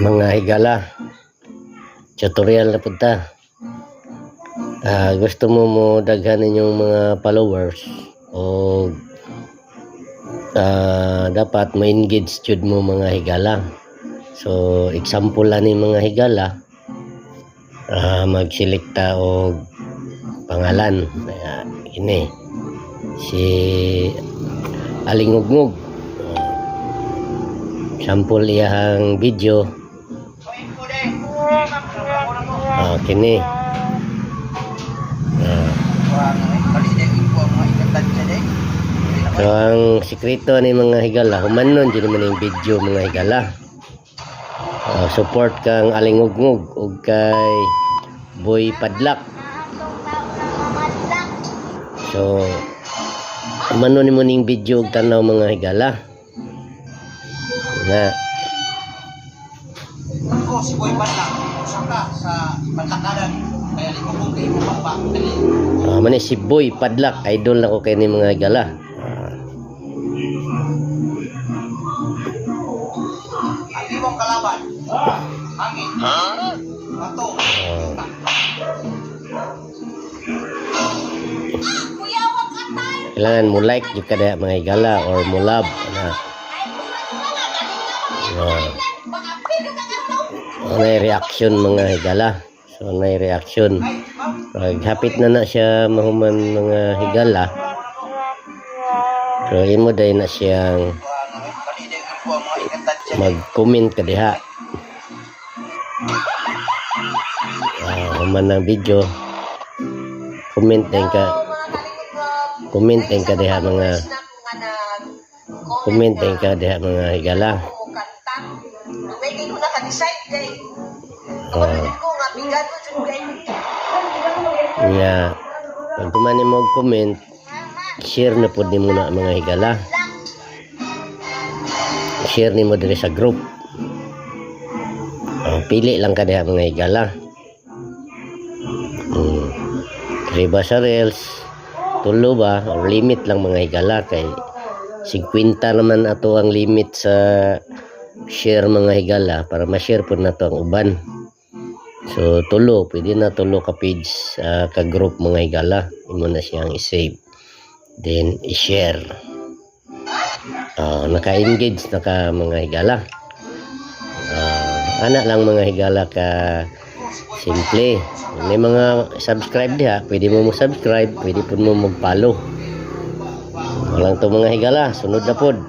Mga higala, tutorial na punta. Gusto mo daghan ninyong mga followers o dapat ma-engage jud mo mga higala. So example lang ni mga higala, magselekta og pangalan. Ini si Aling Ugngog, sample iyang video. Kini so ang sikreto ni mga higala, humanon dyan naman yung video mga higala. Support kang Aling Ugngog ug kay Boy Padlak. So humanon ni mo ning video ug tanaw mga higala na ako si Boy Padlak saka sa Padlakadan kaya liko ko kay Papa kani man si Boy Padlak, idol na ko kay ni mga higala. ang imong kalaban hangin bato Kailangan mo like jud kada mga higala or mo love na. May reaction mga higala. So may reaction. Pag hapit na siya mahuman mga higala. So imo day na siyang mag-comment ka diha. Human ng video. Comment din ka diha mga higala. Pag kumani mo comment, share na po din muna mga higala. Share ni mo diri sa group. Pili lang ka diha mga higala. Riba sa reels, tulo ba or limit lang mga higala kay 50 naman ato ang limit sa share mga higala para ma-share po na to ang uban. So tulo, pwede na tulo ka page ka group mga higala. Imo na siyang i-save, then i-share. Naka-engage na ka mga higala. Anak lang mga higala ka simple. May mga subscribe diha, pwede mo subscribe, pwede po mo mag-follow. Walang to mga higala, sunod na pod.